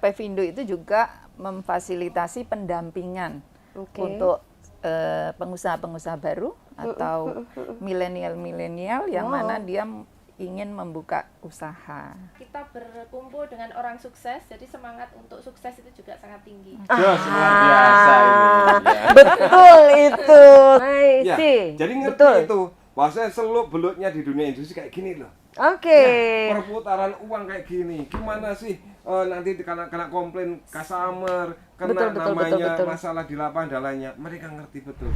Pevindo itu juga memfasilitasi pendampingan untuk pengusaha-pengusaha baru atau milenial-milenial yang mana dia ingin membuka usaha. Kita berkumpul dengan orang sukses, jadi semangat untuk sukses itu juga sangat tinggi. Luar biasa ini. Betul itu. Ya, jadi ngerti betul. itu. Bahwasanya seluk beluknya di dunia industri kayak gini loh. Oke. Ya, perputaran uang kayak gini. Gimana sih nanti kena komplain customer, kena betul. Masalah di lapangan dan lainnya. Mereka ngerti betul.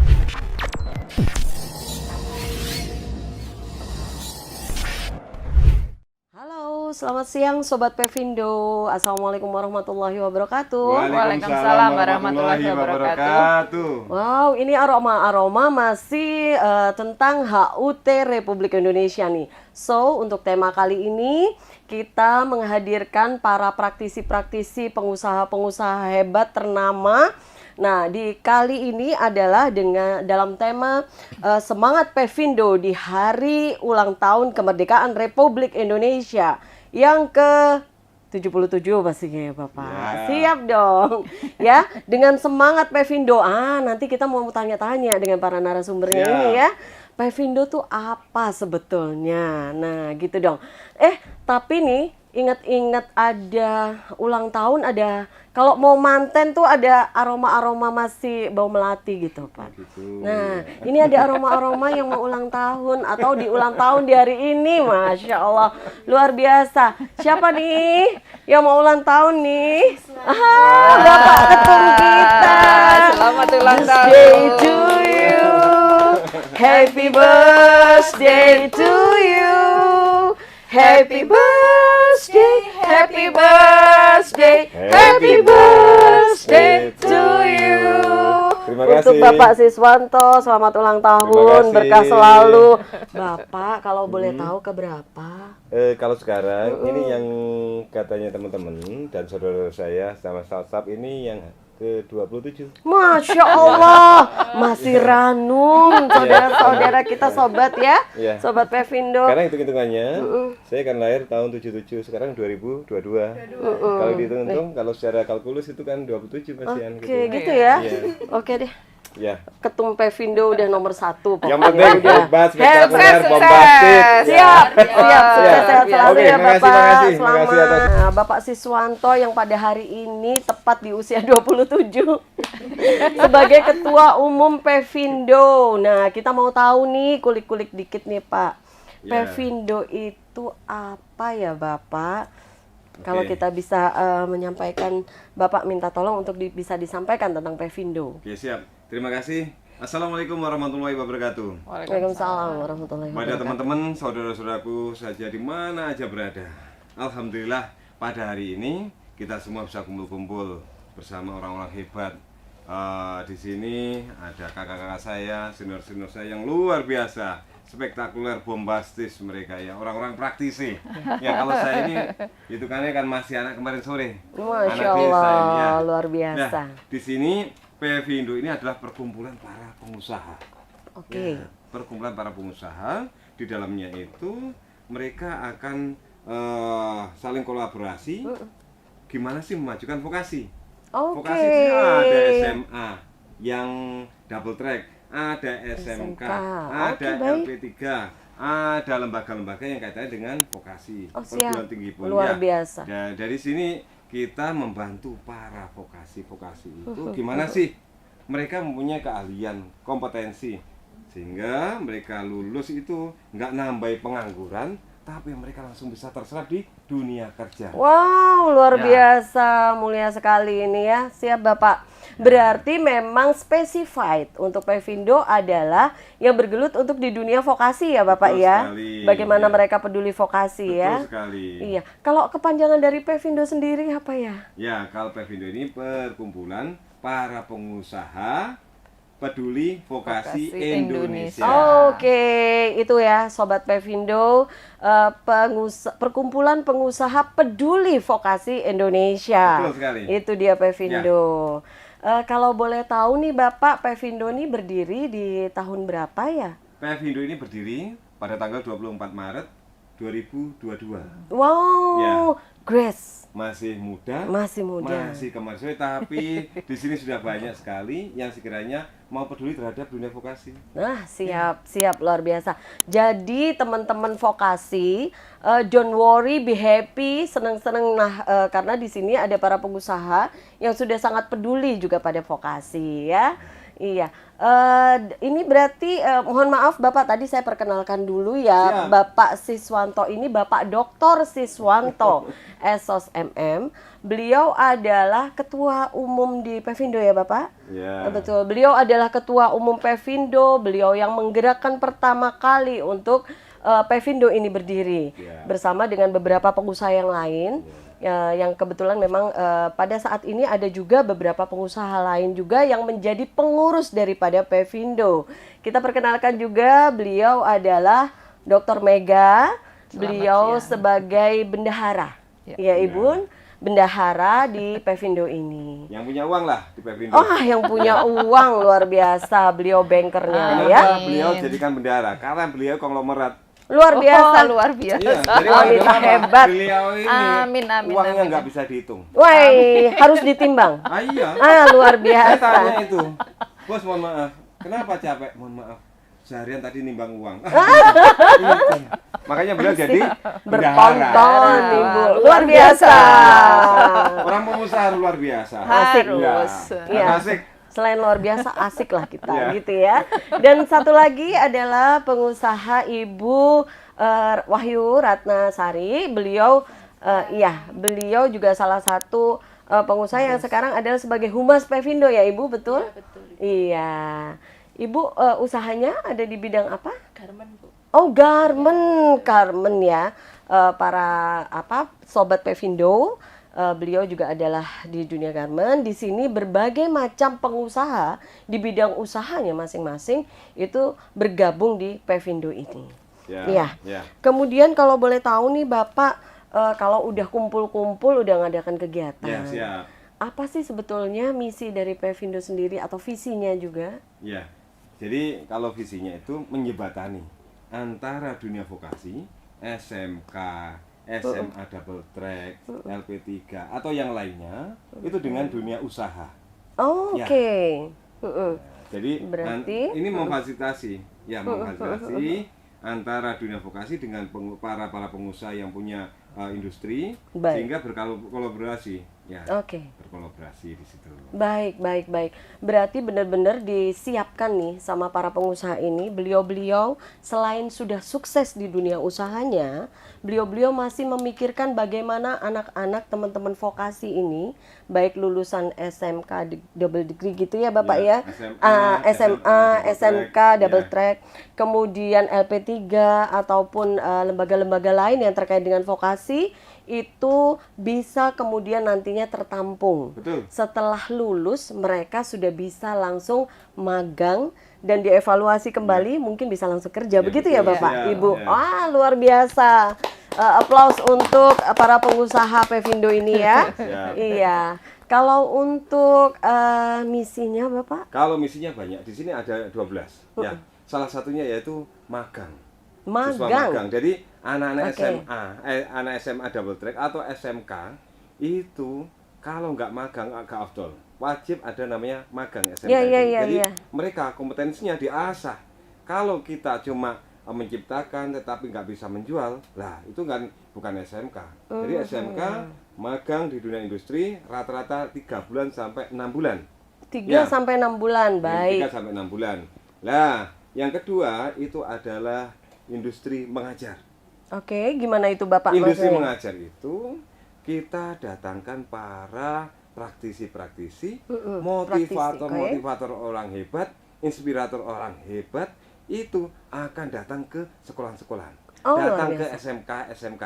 Halo, selamat siang Sobat Pevindo. Assalamualaikum warahmatullahi wabarakatuh. Waalaikumsalam warahmatullahi wabarakatuh. Wow, ini aroma-aroma masih tentang HUT Republik Indonesia nih. So, untuk tema kali ini kita menghadirkan para praktisi-praktisi pengusaha-pengusaha hebat ternama. Nah, di kali ini adalah dalam tema Semangat Pevindo di Hari Ulang Tahun Kemerdekaan Republik Indonesia yang ke-77 pastinya ya Bapak. Yeah. Siap dong. Ya, dengan semangat Pevindo. Nanti kita mau tanya-tanya dengan para narasumbernya ini ya. Pevindo tuh apa sebetulnya? Nah, gitu dong. Tapi nih ingat-ingat ada ulang tahun, ada kalau mau manten tuh ada aroma-aroma masih bau melati gitu Pak. Gitu. Nah, ini ada aroma-aroma yang mau ulang tahun atau di ulang tahun di hari ini, Masya Allah, luar biasa. Siapa nih yang mau ulang tahun nih? Bapak Ketum kita. Selamat ulang tahun. Birthday to you. Happy birthday to you. Happy birthday, happy birthday, happy birthday to you. Terima kasih. Untuk Bapak Siswanto, selamat ulang tahun, berkah selalu. Bapak, kalau boleh tahu keberapa? Kalau sekarang ini yang katanya teman-teman dan saudara saya sama staff ini yang ke-27. Masya Allah, masih ranum saudara-saudara kita sobat ya, Sobat Pevindo. Karena hitung-hitungannya, saya kan lahir tahun 77, sekarang 2022. Kalau dihitung-hitung, kalau secara kalkulus itu kan 27 pasian. Oke, gitu ya? Oke deh. Ya. Ketum Pevindo udah nomor 1 pokoknya. Yang penting hebat, spektakuler, bombastis. Siap. Sukses sehat selalu ya Bapak. Terima kasih atas. Bapak Siswanto yang pada hari ini tepat di usia 27 sebagai Ketua Umum Pevindo. Nah, kita mau tahu nih, kulik-kulik dikit nih Pak. Pevindo itu apa ya Bapak? Kalau kita bisa menyampaikan, Bapak minta tolong untuk bisa disampaikan tentang Pevindo. Oke, siap. Terima kasih. Assalamualaikum warahmatullahi wabarakatuh. Waalaikumsalam warahmatullahi wabarakatuh. Pada teman-teman, saudara-saudaraku saja di mana aja berada. Alhamdulillah pada hari ini kita semua bisa kumpul-kumpul bersama orang-orang hebat. Di sini ada kakak-kakak saya, senior-senior saya yang luar biasa, spektakuler, bombastis mereka ya, orang-orang praktisi. Ya kalau saya ini hitungannya kan masih anak kemarin sore. Masya anak desa Allah, ini ya. luar biasa. Nah, di sini Pevindo ini adalah perkumpulan para pengusaha. Oke. Ya, perkumpulan para pengusaha, di dalamnya itu mereka akan saling kolaborasi. Gimana sih memajukan vokasi? Vokasi itu ada SMA yang double track, ada SMK, ada LP3, ada lembaga-lembaga yang kaitannya dengan vokasi, perguruan tinggi pun. Luar biasa. Dan dari sini kita membantu para vokasi-vokasi itu gimana sih mereka mempunyai keahlian, kompetensi sehingga mereka lulus itu nggak nambah pengangguran, tapi mereka langsung bisa terserap di dunia kerja. Wow, luar biasa, mulia sekali ini ya. Siap Bapak. Berarti memang specified untuk Pevindo adalah yang bergelut untuk di dunia vokasi ya Bapak. Betul ya. Sekali. Bagaimana mereka peduli vokasi. Betul ya. Sekali. Iya. Kalau kepanjangan dari Pevindo sendiri apa ya? Ya, kalau Pevindo ini perkumpulan para pengusaha peduli vokasi Indonesia. Oke, itu ya Sobat Pevindo, perkumpulan pengusaha peduli vokasi Indonesia. Betul sekali. Itu dia Pevindo. Kalau boleh tahu nih Bapak, Pevindo ini berdiri di tahun berapa ya? Pevindo ini berdiri pada tanggal 24 Maret 2022. Wow, Grace. masih muda, masih kemajuan, tapi di sini sudah banyak sekali yang sekiranya mau peduli terhadap dunia vokasi. Nah, siap luar biasa. Jadi teman-teman vokasi, don't worry, be happy, seneng-seneng. Nah, karena di sini ada para pengusaha yang sudah sangat peduli juga pada vokasi ya. Iya, ini berarti mohon maaf Bapak, tadi saya perkenalkan dulu ya. Siap. Bapak Siswanto ini Bapak Dr. Siswanto Esos MM. Beliau adalah Ketua Umum di Pevindo ya Bapak? Ya. Betul, beliau adalah Ketua Umum Pevindo, beliau yang menggerakkan pertama kali untuk Pevindo ini berdiri. Ya. Bersama dengan beberapa pengusaha yang lain. Ya, yang kebetulan memang pada saat ini ada juga beberapa pengusaha lain juga yang menjadi pengurus daripada Pevindo. Kita perkenalkan juga beliau adalah Dr. Mega, beliau sebagai bendahara, ya Ibu, bendahara di Pevindo ini. Yang punya uang lah di Pevindo. Oh, yang punya uang luar biasa, beliau bankernya ya. Kenapa beliau jadikan bendahara? Karena beliau konglomerat. Luar biasa. Luar biasa. Iya, jadi Wanita kenapa? hebat. Beliau ini Amin. uangnya nggak bisa dihitung. Wah, harus ditimbang. Iya. Luar Saya biasa. tanya itu, bos mohon maaf, kenapa capek? Mohon maaf, seharian tadi nimbang uang. Itu. Makanya beliau jadi Bertonton, bendahara. Ibu. Luar biasa. Orang pengusaha luar biasa. Asik. Harus. Iya. Asik. Selain luar biasa, asik lah kita Iya. gitu ya. Dan satu lagi adalah pengusaha Ibu Wahyu Ratnasari. Beliau beliau juga salah satu pengusaha yang sekarang adalah sebagai Humas Pevindo ya Ibu, betul? Iya, betul. Iya. Ibu usahanya ada di bidang apa? Garmen, Bu. Oh, garmen ya. Para sobat Pevindo, beliau juga adalah di dunia garmen. Di sini berbagai macam pengusaha di bidang usahanya masing-masing itu bergabung di Pevindo ini. Iya. Ya. Kemudian kalau boleh tahu nih Bapak, kalau udah kumpul-kumpul, udah ngadakan kegiatan. Ya, siap. Apa sih sebetulnya misi dari Pevindo sendiri atau visinya juga? Ya. Jadi kalau visinya itu menjembatani antara dunia vokasi, SMK, SMA double track, LP3 atau yang lainnya itu dengan dunia usaha. Oh, Ya. oke. Jadi Berarti ini memfasilitasi antara dunia vokasi dengan para pengusaha yang punya industri. Baik. Sehingga berkolaborasi ya. Oke. Berkolaborasi di situ. Baik. Berarti benar-benar disiapkan nih sama para pengusaha ini. Beliau-beliau selain sudah sukses di dunia usahanya, beliau-beliau masih memikirkan bagaimana anak-anak teman-teman vokasi ini, baik lulusan SMK double degree gitu ya Bapak ya, SMA, SMK double track, kemudian LP3 ataupun lembaga-lembaga lain yang terkait dengan vokasi, itu bisa kemudian nantinya tertampung. Betul. Setelah lulus mereka sudah bisa langsung magang dan dievaluasi kembali, mungkin bisa langsung kerja. Begitu ya Bapak, ya, Ibu. ya. Luar biasa. Applause untuk para pengusaha Pevindo ini ya. Siap. Iya. Kalau untuk misinya Bapak? Kalau misinya banyak, di sini ada 12. Ya. Salah satunya yaitu magang. Siswa magang. Jadi anak-anak anak SMA double track atau SMK itu kalau nggak magang agak afdol. Wajib ada namanya magang SMK. Jadi mereka kompetensinya diasah. Kalau kita cuma menciptakan tetapi nggak bisa menjual, lah itu kan bukan SMK. Jadi SMK magang di dunia industri rata-rata 3 bulan sampai 6 bulan. 3 sampai 6 bulan, baik. 3 sampai 6 bulan. Lah, yang kedua itu adalah industri mengajar. Oke, gimana itu Bapak? Industri maksudnya? mengajar itu kita datangkan para praktisi-praktisi, motivator orang hebat, inspirator orang hebat itu akan datang ke sekolah-sekolah, datang ke SMK,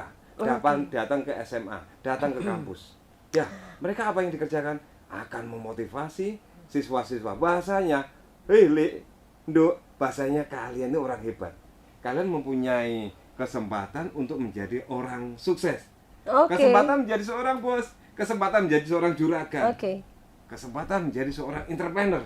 datang ke SMA, datang ke kampus. Ya, mereka apa yang dikerjakan? Akan memotivasi siswa-siswa. Bahasanya, bahasanya kalian ini orang hebat. Kalian mempunyai kesempatan untuk menjadi orang sukses. Kesempatan menjadi seorang bos, kesempatan menjadi seorang juragan. Kesempatan menjadi seorang entrepreneur.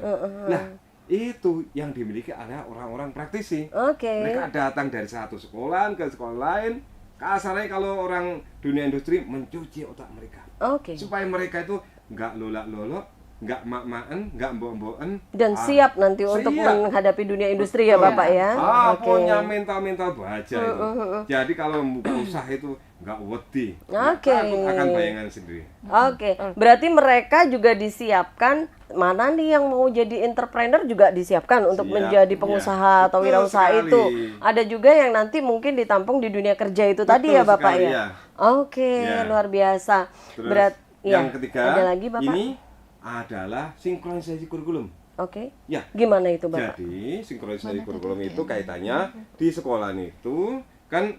Nah, itu yang dimiliki oleh orang-orang praktisi. Mereka datang dari satu sekolah ke sekolah lain, kasarnya kalau orang dunia industri mencuci otak mereka. Oke. Supaya mereka itu nggak lolak-lolok, nggak mak-makan, nggak mbok-mbokan. Dan siap nanti untuk siap. menghadapi dunia industri ya Betul. Bapak ya. Oke. Punya mental-mental baja itu. Jadi kalau membuka usaha itu nggak wedi, nggak Oke. takut akan bayangan sendiri. Oke, berarti mereka juga disiapkan, mana nih yang mau jadi entrepreneur juga disiapkan untuk Siap, menjadi iya. pengusaha atau Betul wirausaha sekali. itu. Ada juga yang nanti mungkin ditampung di dunia kerja itu tadi Betul ya Bapak sekali, ya. ya. Oke, Ya. luar biasa. Terus yang ya, ketiga, ada lagi Bapak? ini adalah sinkronisasi kurikulum. Oke. Ya. Gimana itu Bapak? Jadi sinkronisasi kurikulum itu kaitannya di sekolah itu kan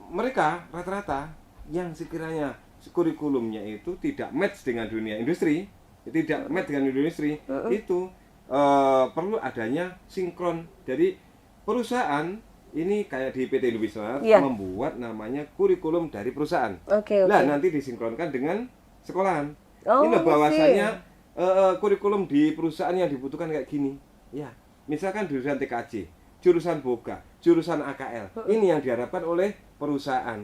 mereka rata-rata yang sekiranya kurikulumnya itu tidak match dengan dunia industri, tidak match dengan dunia industri, itu perlu adanya sinkron. Jadi perusahaan ini kayak di PT Indobismart Iya. membuat namanya kurikulum dari perusahaan. Oke, Nah, oke. nanti disinkronkan dengan sekolahan. Oh, Ini I see. bahwasanya kurikulum di perusahaan yang dibutuhkan kayak gini. Ya, misalkan jurusan TKJ, jurusan Boga, jurusan AKL. Ini yang diharapkan oleh perusahaan.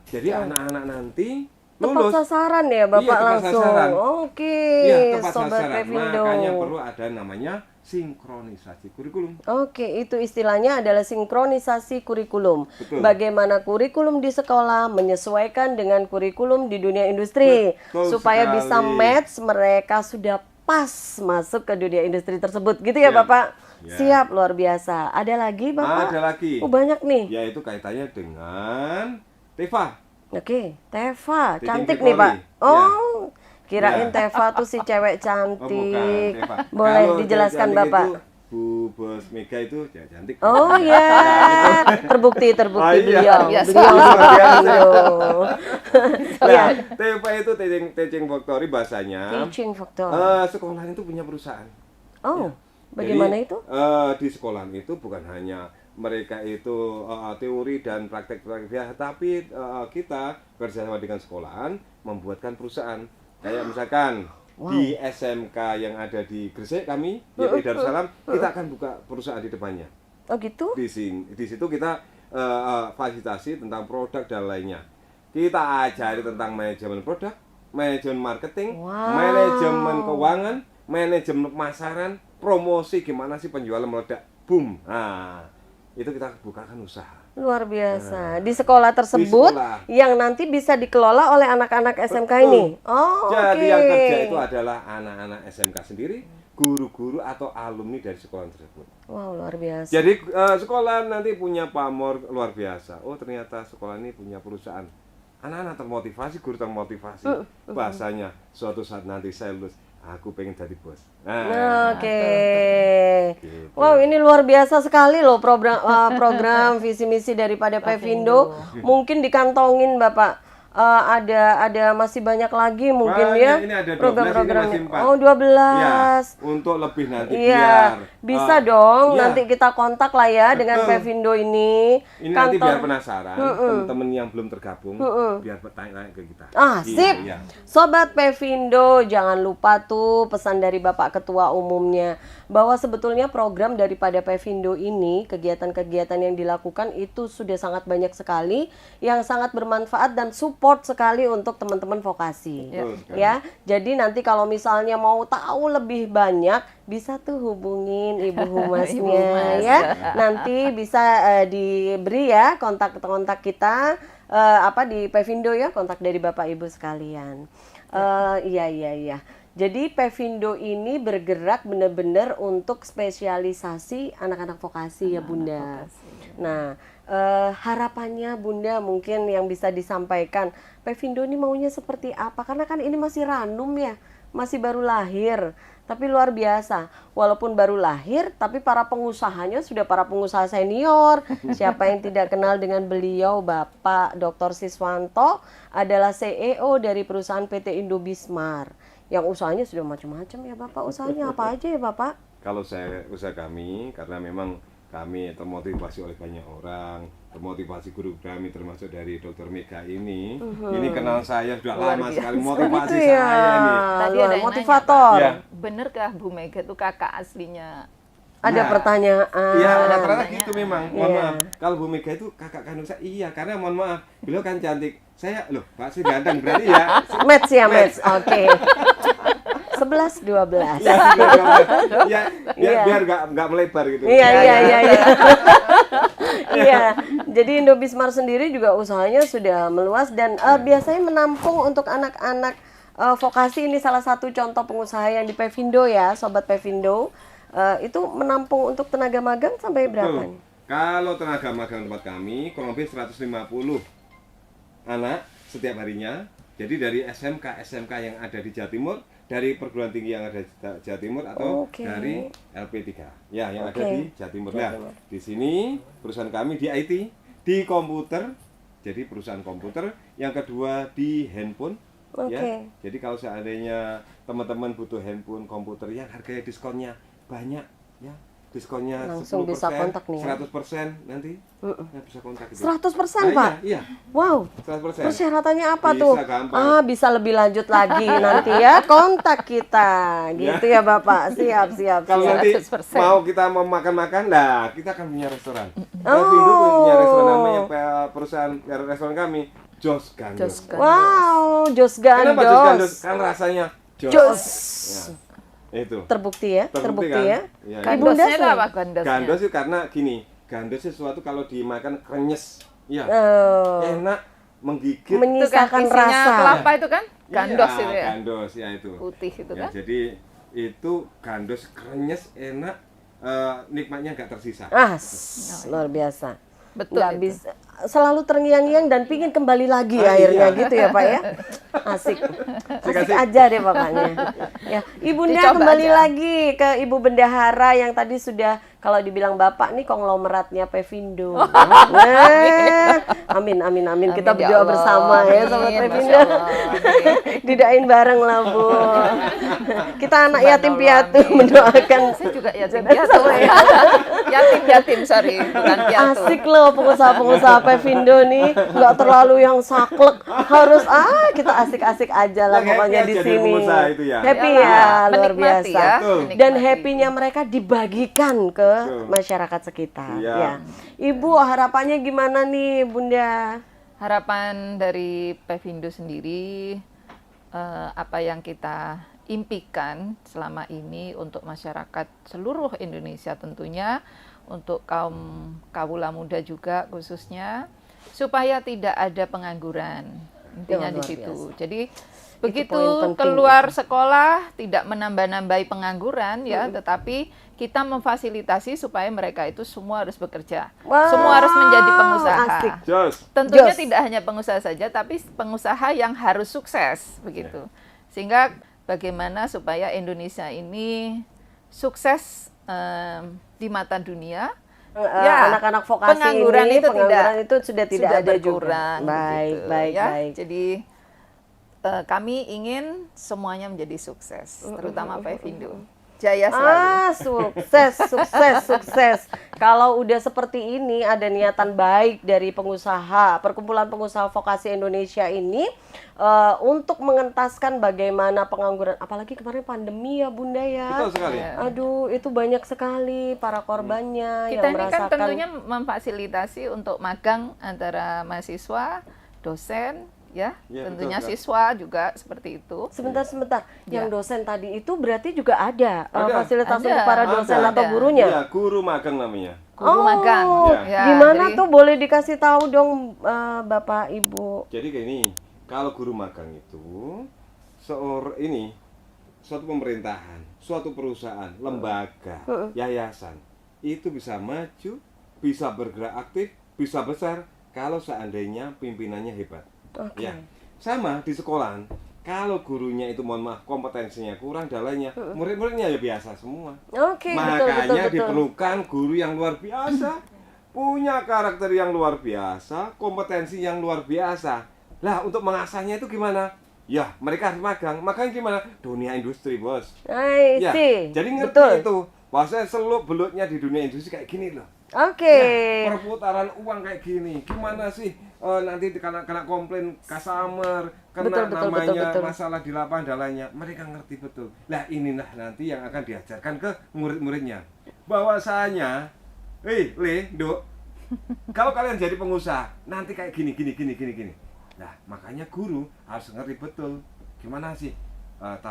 Jadi anak-anak nanti Tepat lulus. sasaran ya Bapak Iya, tepat langsung. sasaran. Oke, Iya, tepat Sobat sasaran. Pevindo. Makanya perlu ada namanya sinkronisasi kurikulum. Oke, itu istilahnya adalah sinkronisasi kurikulum. Betul. Bagaimana kurikulum di sekolah menyesuaikan dengan kurikulum di dunia industri. Betul Supaya sekali. bisa match, mereka sudah pas masuk ke dunia industri tersebut. Gitu ya Ya. Bapak? Ya. Siap, luar biasa. Ada lagi Bapak? Ada lagi. Oh, banyak nih. Yaitu kaitannya dengan Teva. Oke, Teva. Dating Cantik Victory. nih Pak. Ya. Oh, kirain Ya. Teva tuh si cewek Oh, cantik. bukan Teva. Boleh Kalau dijelaskan cantik Bapak? itu, Bu Bos Mega itu ya cantik. Oh ya, terbukti Oh, iya. beliau, Biasa. beliau Luar seorang biasa. Indo. Nah, Teva itu teaching factory bahasanya. Teaching factor. Sekolah itu punya perusahaan. Oh, bagaimana Jadi, itu? Di sekolah itu bukan hanya mereka itu teori dan praktek-praktek biasa, tapi kita bersama dengan sekolahan membuatkan perusahaan. Kayak misalkan di SMK yang ada di Gresik kami, YPI Darussalam, kita akan buka perusahaan di depannya. Oh gitu? Di situ kita fasilitasi tentang produk dan lainnya. Kita ajari tentang manajemen produk, manajemen marketing, Wow. manajemen keuangan, manajemen pemasaran, promosi, gimana sih penjualan meledak, boom. Nah, itu kita bukakan usaha. Luar biasa. Di sekolah tersebut sekolah. yang nanti bisa dikelola oleh anak-anak SMK Betul. ini. Oh, Jadi oke. yang kerja itu adalah anak-anak SMK sendiri, guru-guru atau alumni dari sekolah tersebut. Wow, luar biasa. Jadi sekolah nanti punya pamor luar biasa. Oh, ternyata sekolah ini punya perusahaan. Anak-anak termotivasi, guru termotivasi. Bahasanya suatu saat nanti saya lulus, aku pengen jadi bos. Oke. Gitu. Wow, ini luar biasa sekali loh program visi misi daripada Pevindo. Mungkin dikantongin Bapak. Ada masih banyak lagi mungkin Banyak, ya ini ada 12, ini program-programnya. masih 4. Oh, 12. Ya, untuk lebih nanti Iya, biar bisa dong. iya. Nanti kita kontak lah ya dengan Betul. Pevindo ini. Ini nanti biar penasaran, teman-teman yang belum tergabung, biar bertanya ke kita. Ah, sip. Iya. Sobat Pevindo, jangan lupa tuh pesan dari Bapak Ketua Umumnya bahwa sebetulnya program daripada Pevindo ini, kegiatan-kegiatan yang dilakukan itu sudah sangat banyak sekali yang sangat bermanfaat dan support sekali untuk teman-teman vokasi. Betul sekali. Ya, jadi nanti kalau misalnya mau tahu lebih banyak bisa tuh hubungin Ibu Humasnya Ibu Humas. ya. Nanti bisa diberi ya kontak kita di Pevindo ya, kontak dari Bapak Ibu sekalian. Iya. Jadi Pevindo ini bergerak benar-benar untuk spesialisasi anak-anak vokasi ya Bunda. Nah, harapannya Bunda mungkin yang bisa disampaikan, Pevindo ini maunya seperti apa? Karena kan ini masih ranum ya, masih baru lahir. Tapi luar biasa, walaupun baru lahir, tapi para pengusahanya sudah para pengusaha senior. Siapa yang tidak kenal dengan beliau, Bapak Dr. Siswanto adalah CEO dari perusahaan PT Indobismart. Yang usahanya sudah macam-macam ya Bapak, usahanya apa aja ya Bapak? Kalau usaha kami, karena memang kami termotivasi oleh banyak orang, termotivasi guru kami termasuk dari Dr. Mega ini kenal saya sudah Luar lama biasa. sekali, motivasi Gitu ya. saya nih. Tadi Luar ada yang motivator. Iya. Benerkah Bu Mega itu kakak aslinya Ada Nah, pertanyaan. Iya, rata-rata gitu memang. Mohon Iya. maaf. Kalau Bu Mega itu kakak kandung saya, iya, karena mohon maaf, beliau kan cantik. Saya, loh, Pak Sri ganteng, berarti ya. Match ya, match. Oke. 11 12. Ya, ya, Iya. biar nggak melebar gitu. Iya, iya, iya, iya. Iya. Jadi Indobismart sendiri juga usahanya sudah meluas dan biasanya menampung untuk anak-anak vokasi. Ini salah satu contoh pengusaha yang di Pevindo ya, Sobat Pevindo. Itu menampung untuk tenaga magang sampai berapa nih? Kalau tenaga magang tempat kami kurang lebih 150 anak setiap harinya. Jadi dari SMK yang ada di Jawa Timur, dari perguruan tinggi yang ada di Jawa Timur atau dari LP3. Ya, yang ada di Jawa Timur. Nah, di sini perusahaan kami di IT, di komputer. Jadi perusahaan komputer, yang kedua di handphone. Ya. Jadi kalau seandainya teman-teman butuh handphone, komputer yang harganya diskonnya banyak, ya diskonnya langsung 10%, bisa kontak nih ya? 100% nanti ya bisa kontak itu. 100% Pak? Iya, Wow, 100%. persyaratannya apa Bisa, tuh? gampang. Bisa lebih lanjut lagi nanti ya, kontak kita, gitu ya Bapak. Siap, siap, Kalau siap. nanti 100%. mau kita mau makan-makan, nah kita akan punya restoran. Pevindo punya restoran namanya perusahaan restoran kami, Jos Gandos. Wow, Jos Kenapa Jos Gandos? Gandos. Kan rasanya Jos. Jos. Ya, itu. Terbukti ya, terbukti kan? ya. Ya, Ibu Gandosnya Ndas itu nih? apa gandosnya? Gandos itu karena gini, gandos itu sesuatu kalau dimakan krenyes, ya enak, menggigit. Menyisakan Itu kan isinya rasa. kelapa itu kan? Gandos Iya, itu ya? Gandos ya itu. Putih itu Ya, kan? jadi itu gandos krenyes, enak, nikmatnya nggak tersisa. Luar biasa. Betul Nggak itu. bisa, selalu terngiang-ngiang dan pingin kembali lagi Ah, akhirnya iya. gitu ya Pak ya. Asik Asik. aja deh pokoknya. Ya, Ibunda Dicoba kembali aja. lagi ke Ibu Bendahara yang tadi sudah, kalau dibilang Bapak nih konglomeratnya Pevindo. Nah, amin amin amin. Kita Amin, ya berdoa Allah. bersama ya Sobat Amin, Pevindo. Masya Allah. Amin. Didoain bareng lah Bu. Kita anak yatim Subhanallah, piatu amin. mendoakan. Saya juga yatim Jangan piatu. sama ya. Yatim, sorry, bukan piatu. Asik loh pengusaha-pengusaha Pevindo nih, nggak terlalu yang saklek, harus kita asik-asik aja lah Yang pokoknya happy di aja jadi sini. pengusaha itu ya. Happy Iyalah, ya, luar menikmati biasa. ya, Betul. Dan menikmati. happy-nya mereka dibagikan ke Betul. masyarakat sekitar. Iya. Ya. Ibu harapannya gimana nih Bunda? Harapan dari Pevindo sendiri, apa yang kita impikan selama ini untuk masyarakat seluruh Indonesia tentunya, untuk kaum kawula muda juga khususnya, supaya tidak ada pengangguran. Intinya Ya, di luar situ. biasa. Jadi poin begitu penting keluar sekolah tidak menambah-nambahi pengangguran ya, tetapi kita memfasilitasi supaya mereka itu semua harus bekerja. Wow, Semua harus menjadi pengusaha. asik. Jos. Tentunya Jos. tidak hanya pengusaha saja, tapi pengusaha yang harus sukses begitu. Sehingga bagaimana supaya Indonesia ini sukses di mata dunia. Ya, anak-anak vokasi pengangguran ini, itu pengangguran tidak- itu sudah tidak sudah ada juga. berkurang, Baik, begitu, baik, ya. baik. Jadi kami ingin semuanya menjadi sukses, terutama Pevindo. Jaya selalu. Sukses, sukses, sukses. Kalau udah seperti ini, ada niatan baik dari pengusaha, Perkumpulan Pengusaha Vokasi Indonesia ini untuk mengentaskan bagaimana pengangguran, apalagi kemarin pandemi ya Bunda ya. Betul sekali. Aduh, itu banyak sekali para korbannya Kita yang ini kan merasakan. tentunya memfasilitasi untuk magang antara mahasiswa, dosen, ya, Ya, tentunya betul, Kak. siswa juga seperti itu. Sebentar, yang Ya. dosen tadi itu berarti juga ada, Ada. fasilitas Ada. untuk para dosen Ada. atau gurunya? Iya, guru magang namanya. Guru magang. Ya. Gimana jadi- tuh, boleh dikasih tahu dong Bapak Ibu? Jadi kayak ini, kalau guru magang itu suatu pemerintahan, suatu perusahaan, lembaga, yayasan itu bisa maju, bisa bergerak aktif, bisa besar kalau seandainya pimpinannya hebat. Oke. Ya, sama di sekolahan. Kalau gurunya itu mohon maaf kompetensinya kurang dan lainnya, murid-muridnya ya biasa semua. Oke, Makanya betul. diperlukan guru yang luar biasa, punya karakter yang luar biasa, kompetensi yang luar biasa. Lah, untuk mengasahnya itu gimana? Ya, mereka harus magang. Magang gimana? Dunia industri, Bos. I Ya, see. jadi ngerti Betul. itu. Bahwasanya seluk beluknya di dunia industri kayak gini loh. Oke. Ya, perputaran uang kayak gini. Gimana sih nanti kena komplain customer, kena Betul, namanya betul. masalah di lapangan dan lainnya. Mereka ngerti betul. Lah inilah nanti yang akan diajarkan ke murid-muridnya. bahwasanya, Dok, kalau kalian jadi pengusaha, nanti kayak gini. Nah, makanya guru harus ngerti betul gimana sih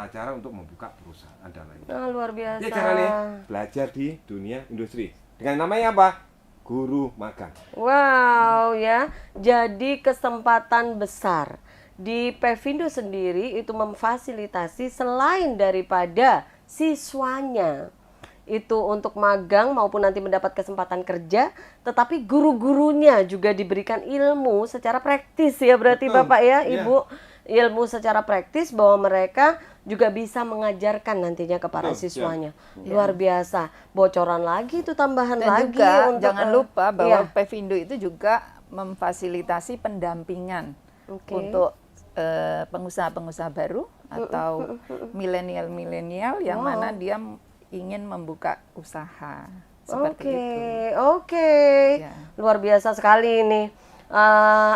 cara untuk membuka perusahaan dan lain-lain. Nah, luar biasa. Ya caranya belajar di dunia industri. Dengan namanya apa? Guru magang. Wow ya, jadi kesempatan besar di Pevindo sendiri itu memfasilitasi selain daripada siswanya itu untuk magang maupun nanti mendapat kesempatan kerja, tetapi guru-gurunya juga diberikan ilmu secara praktis ya berarti Betul. Bapak ya, Iya. Ibu, ilmu secara praktis bahwa mereka juga bisa mengajarkan nantinya ke para Betul, siswanya. Luar biasa. Bocoran lagi itu tambahan Dan lagi juga untuk jangan lupa bahwa iya. Pevindo itu juga memfasilitasi pendampingan Oke. untuk pengusaha-pengusaha baru atau milenial-milenial yang Wow. mana dia ingin membuka usaha seperti itu. Oke. Ya. Luar biasa sekali ini.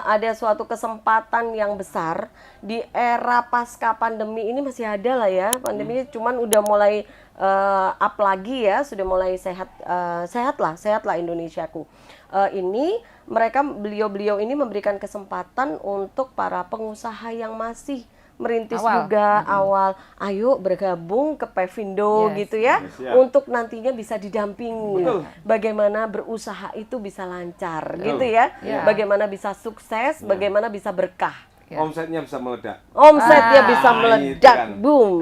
Ada suatu kesempatan yang besar di era pasca pandemi ini, masih ada lah ya. Pandemi cuman udah mulai up lagi ya, sudah mulai sehat lah Indonesiaku. Ini mereka beliau-beliau ini memberikan kesempatan untuk para pengusaha yang masih merintis Awal. juga awal, ayo bergabung ke Pevindo Yes. gitu ya, Yes, ya. untuk nantinya bisa didampingi Betul. bagaimana berusaha itu bisa lancar Betul. gitu ya, Ya. bagaimana bisa sukses, bagaimana bisa berkah, Ya. Omsetnya bisa meledak. omsetnya bisa itu meledak, kan. boom.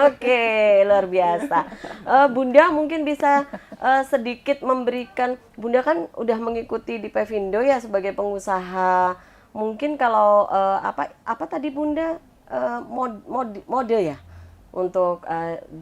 Oke, luar biasa. Bunda mungkin bisa sedikit memberikan, Bunda kan udah mengikuti di Pevindo ya sebagai pengusaha. Mungkin kalau apa tadi Bunda mode ya untuk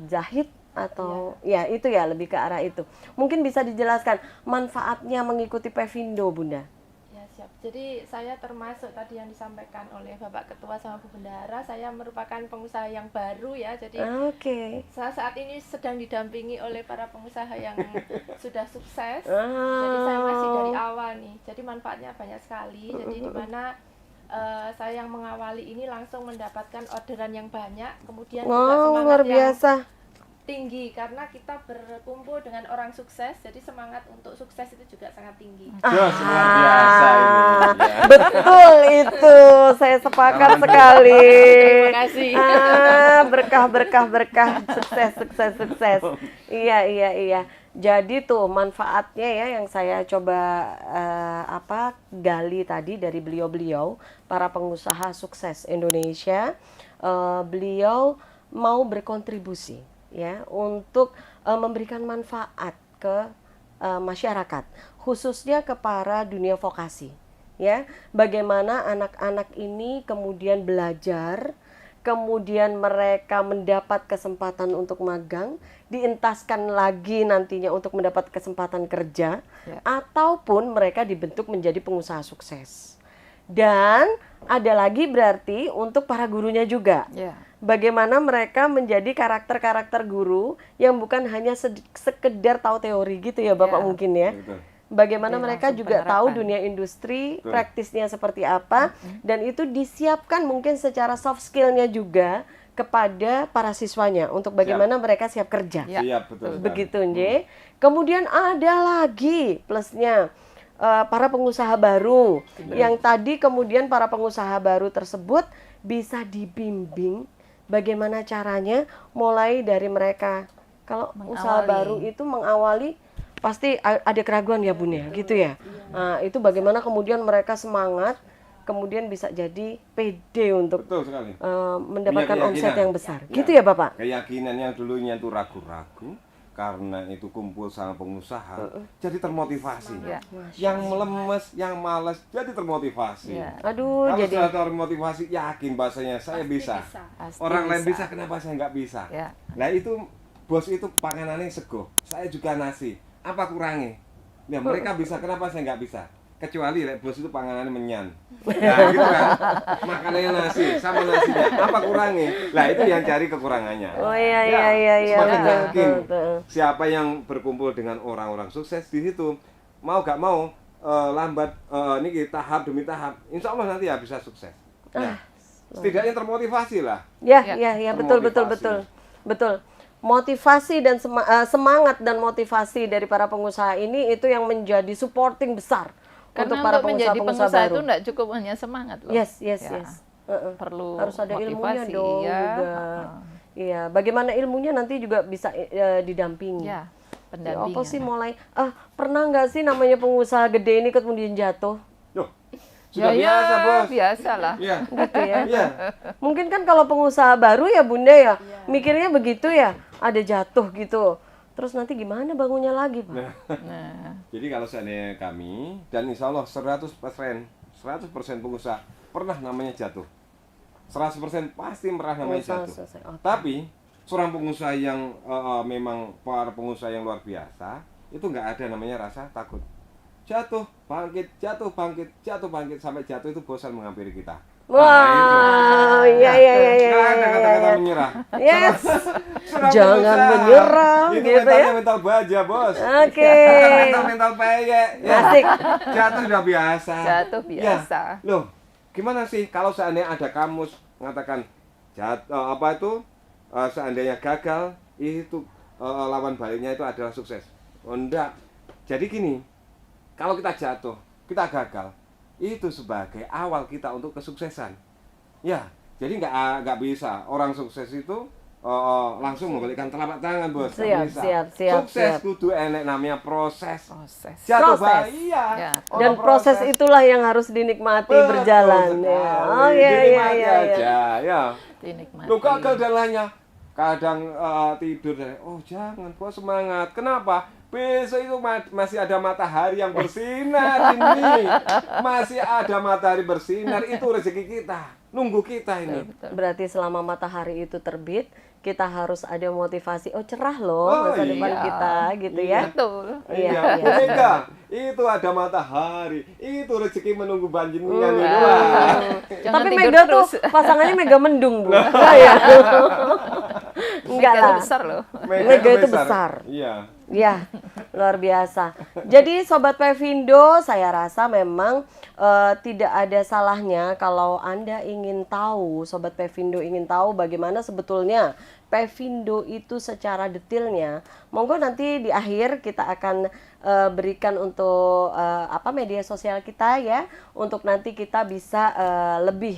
jahit atau ya itu ya lebih ke arah itu. Mungkin bisa dijelaskan manfaatnya mengikuti Pevindo, Bunda. Ya, siap. Jadi saya termasuk tadi yang disampaikan oleh Bapak Ketua sama Bu Bendahara, saya merupakan pengusaha yang baru ya. Jadi Oke. saya saat ini sedang didampingi oleh para pengusaha yang sudah sukses. Jadi saya masih dari awal nih. Jadi manfaatnya banyak sekali. Jadi di mana saya yang mengawali ini langsung mendapatkan orderan yang banyak, kemudian juga Wow, semangat luar yang biasa. tinggi karena kita berkumpul dengan orang sukses. Jadi semangat untuk sukses itu juga sangat tinggi. Jos, luar biasa ini. Ya. Betul itu, saya sepakat sekali. Terima kasih. Berkah, sukses. Iya. Jadi tuh manfaatnya ya yang saya coba gali tadi dari beliau-beliau para pengusaha sukses Indonesia. Beliau mau berkontribusi ya untuk memberikan manfaat ke masyarakat, khususnya ke para dunia vokasi. Ya, bagaimana anak-anak ini kemudian belajar, kemudian mereka mendapat kesempatan untuk magang, dientaskan lagi nantinya untuk mendapat kesempatan kerja, Ya. ataupun mereka dibentuk menjadi pengusaha sukses. Dan ada lagi berarti untuk para gurunya juga. Ya. Bagaimana mereka menjadi karakter-karakter guru yang bukan hanya sekedar tahu teori gitu ya Bapak Ya. mungkin ya. Betul. Bagaimana Jadi mereka langsung juga tahu penerapan. dunia industri, Betul. praktisnya seperti apa, dan itu disiapkan mungkin secara soft skill-nya juga kepada para siswanya untuk bagaimana mereka siap kerja. Ya. Iya, betul. sekali. Begitu, Nje. Kemudian ada lagi plusnya para pengusaha baru yang tadi kemudian para pengusaha baru tersebut bisa dibimbing bagaimana caranya mulai dari mereka kalau usaha Mengawali. baru itu mengawali pasti ada keraguan ya Bun ya gitu ya. Nah, itu bagaimana kemudian mereka semangat kemudian bisa jadi pede untuk Betul sekali. mendapatkan Punya omset keyakinan. yang besar. Ya. Gitu ya Bapak? Keyakinan yang dulunya itu ragu-ragu karena itu kumpul sama pengusaha, jadi termotivasi. Ya. Yang melemes, yang malas, jadi termotivasi. Ya. Aduh, Kalau jadi sudah termotivasi, yakin bahasanya saya Pasti bisa. Pasti Orang lain bisa. bisa, kenapa saya nggak bisa? Ya. Nah itu bos itu panganannya sego, saya juga nasi. Apa kurangnya? Ya mereka bisa, kenapa saya nggak bisa? Kecuali bos itu panganannya menyan. Nah gitu kan, makanannya nasi sama nasinya. Apa kurangnya? Nah itu yang cari kekurangannya. Oh iya. Semakin betul, yakin betul. siapa yang berkumpul dengan orang-orang sukses di situ, mau gak mau lambat ini tahap demi tahap, insya Allah nanti ya bisa sukses. Nah, setidaknya termotivasi lah. Ya, Ya. betul. Termotivasi. Betul. motivasi dan semangat dan motivasi dari para pengusaha ini itu yang menjadi supporting besar Karena untuk para untuk menjadi pengusaha-pengusaha pengusaha baru. itu enggak cukup hanya semangat loh. Yes. Ya, perlu Harus ada ilmunya motivasi, dong ya. juga. Iya, bagaimana ilmunya nanti juga bisa didampingi. Ya, Ya, pendampingan. apa sih mulai pernah nggak sih namanya pengusaha gede ini kemudian jatuh? Loh, sudah Ya, biasa, Bos. biasa lah. Iya. Gitu ya. Iya. Mungkin kan kalau pengusaha baru ya Bunda ya, mikirnya begitu ya, ada jatuh gitu. Terus nanti gimana bangunnya lagi, Pak? Nah, Jadi kalau seandainya kami dan insya Allah 100% pengusaha pernah namanya jatuh. 100% pasti pernah namanya Pengusaha jatuh. selesai. Oke. Tapi seorang pengusaha yang memang para pengusaha yang luar biasa itu nggak ada namanya rasa takut. Jatuh, bangkit, jatuh, bangkit, jatuh, bangkit sampai jatuh itu bosan menghampiri kita. Wah, iya. Nggak ada kata-kata menyerah. Yes. Seorang Jangan pengusaha, menyerah, itu gitu mentalnya ya. mental baja, Bos. Oke. Bukan mental peyek. Ya. Asik. Jatuh sudah biasa. Jatuh biasa. Ya. Loh, gimana sih kalau seandainya ada kamus mengatakan seandainya gagal itu lawan baliknya itu adalah sukses. Oh enggak. Jadi gini, kalau kita jatuh, kita gagal, itu sebagai awal kita untuk kesuksesan. Ya, jadi nggak bisa orang sukses itu langsung membalikkan telapak tangan, Bos. Nggak bisa. Siap. Sukses kudu enek namanya proses. Proses. Jatuh Proses. iya. Ya. Dan proses itulah yang harus dinikmati berjalan. Ya. Oh iya. Aja, ya. Dinikmati. Lu gagal dan lainnya. Kadang tidur dan jangan, Bos, semangat. Kenapa? Besok itu masih ada matahari yang bersinar ini. Masih ada matahari bersinar, itu rezeki kita. Nunggu kita ini. Berarti selama matahari itu terbit, kita harus ada motivasi. Oh, cerah loh masa depan iya. kita gitu ya. Betul. Iya. Mega, itu ada matahari, itu rezeki menunggu banjingan ini. Jangan Tapi tidur Mega tuh terus. pasangannya Mega mendung, Bu. Ya. Enggak Mega itu lah. besar loh. Mega itu besar. Iya. Ya, luar biasa. Jadi Sobat Pevindo, saya rasa memang tidak ada salahnya kalau Anda ingin tahu, Sobat Pevindo ingin tahu bagaimana sebetulnya Pevindo itu secara detailnya. Monggo nanti di akhir kita akan berikan untuk media sosial kita ya, untuk nanti kita bisa lebih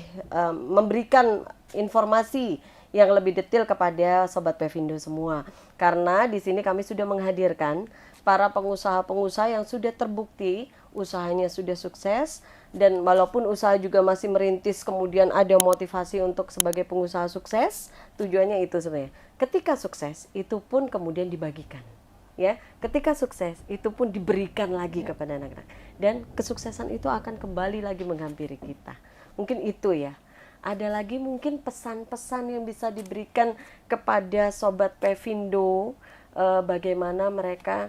memberikan informasi yang lebih detail kepada Sobat Pevindo semua. Karena di sini kami sudah menghadirkan para pengusaha-pengusaha yang sudah terbukti usahanya sudah sukses, dan walaupun usaha juga masih merintis, kemudian ada motivasi untuk sebagai pengusaha sukses. Tujuannya itu sebenarnya. Ketika sukses itu pun kemudian dibagikan. Ya, ketika sukses itu pun diberikan lagi kepada anak-anak. Dan kesuksesan itu akan kembali lagi menghampiri kita. Mungkin itu ya. Ada lagi mungkin pesan-pesan yang bisa diberikan kepada Sobat Pevindo, bagaimana mereka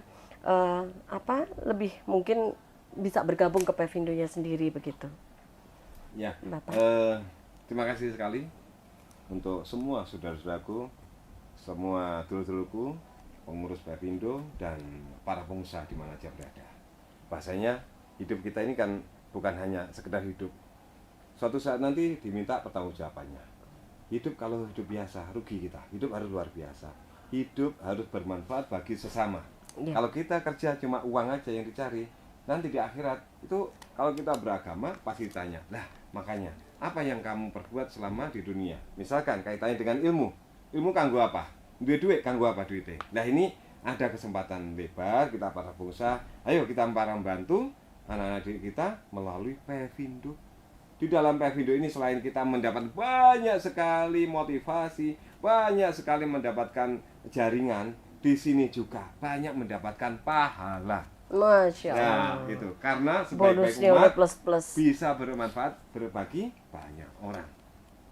lebih mungkin bisa bergabung ke Pevindonya sendiri begitu. Ya. Bapak. Terima kasih sekali untuk semua saudara-saudaraku, semua dulur-dulurku, pengurus Pevindo dan para pengusaha di mana aja berada. Bahasanya hidup kita ini kan bukan hanya sekedar hidup. Suatu saat nanti diminta pertanggungjawabannya. Hidup kalau hidup biasa, rugi kita. Hidup harus luar biasa. Hidup harus bermanfaat bagi sesama. Ya. Kalau kita kerja cuma uang aja yang dicari, nanti di akhirat itu kalau kita beragama pasti ditanya. Lah, makanya apa yang kamu perbuat selama di dunia? Misalkan kaitannya dengan ilmu. Ilmu kanggo apa? Duit kanggo apa duitnya? Nah, ini ada kesempatan lebar kita para pengusaha. Ayo kita membantu anak-anak didik kita melalui Pevindo. Di dalam Pevindo ini selain kita mendapat banyak sekali motivasi, banyak sekali mendapatkan jaringan, di sini juga banyak mendapatkan pahala. Masya Allah. Nah, gitu. Karena sebaik-baik Bonusnya umat udah plus-plus. bisa bermanfaat berbagi banyak orang.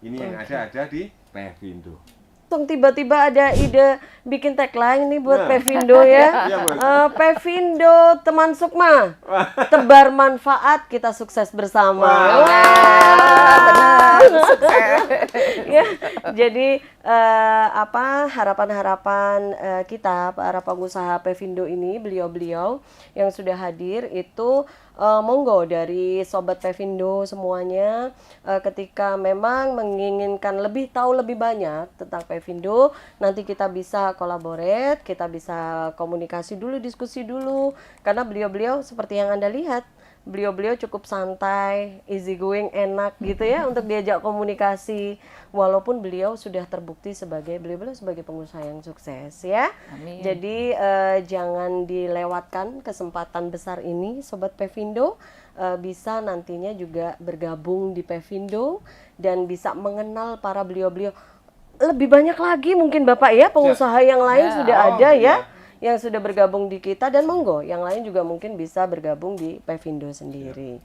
Ini yang ada di Pevindo. Tiba-tiba ada ide bikin tagline nih buat Nah. Pevindo ya. Iya, Bos. Pevindo teman Sukma, tebar manfaat, kita sukses bersama. Wah. Wah, ya, jadi harapan-harapan kita para pengusaha Pevindo ini, beliau-beliau yang sudah hadir itu monggo dari Sobat Pevindo semuanya, ketika memang menginginkan lebih tahu lebih banyak tentang Pevindo, nanti kita bisa collaborate, kita bisa komunikasi dulu, diskusi dulu, karena beliau-beliau seperti yang Anda lihat, beliau-beliau cukup santai, easy going, enak gitu ya untuk diajak komunikasi, walaupun beliau sudah terbukti beliau sebagai pengusaha yang sukses ya. Amin. Jadi jangan dilewatkan kesempatan besar ini Sobat Pevindo, bisa nantinya juga bergabung di Pevindo dan bisa mengenal para beliau-beliau lebih banyak lagi, mungkin Bapak ya, pengusaha yang lain sudah ada ya, yang sudah bergabung di kita, dan monggo yang lain juga mungkin bisa bergabung di Pevindo sendiri.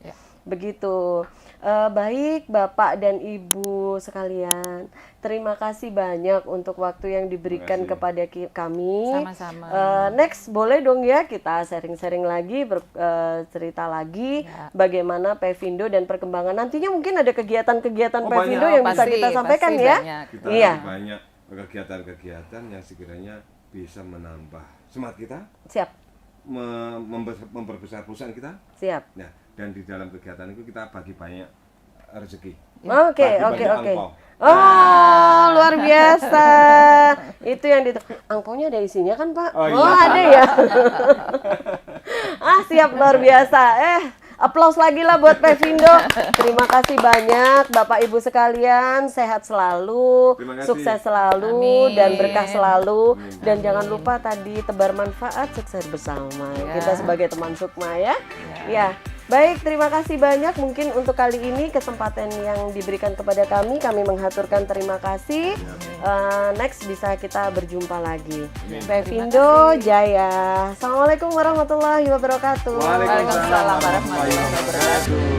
Begitu. Baik Bapak dan Ibu sekalian, terima kasih banyak untuk waktu yang diberikan kepada kami. Sama-sama. Next boleh dong ya kita sharing-sharing lagi, cerita lagi bagaimana Pevindo dan perkembangan. Nantinya mungkin ada kegiatan-kegiatan Pevindo yang bisa kita sampaikan ya. Kita banyak kegiatan-kegiatan yang sekiranya bisa menambah semangat kita. Siap. Memperbesar perusahaan kita. Siap. Nah, dan di dalam kegiatan itu kita bagi banyak rezeki. Oke. Angpau. Oh, luar biasa. Itu yang angpaunya ada isinya kan, Pak? Oh, iya. Ada ya. Siap, luar biasa. Aplaus lagi lah buat Pevindo. Terima kasih banyak Bapak Ibu sekalian, sehat selalu, sukses selalu. Amin. Dan berkah selalu. Amin. Dan jangan lupa tadi tebar manfaat, sukses bersama. Kita sebagai teman Sukma ya. Ya. Baik, terima kasih banyak. Mungkin untuk kali ini kesempatan yang diberikan kepada kami menghaturkan terima kasih. Next bisa kita berjumpa lagi. Pevindo Jaya. Assalamualaikum warahmatullahi wabarakatuh. Waalaikumsalam warahmatullahi wabarakatuh.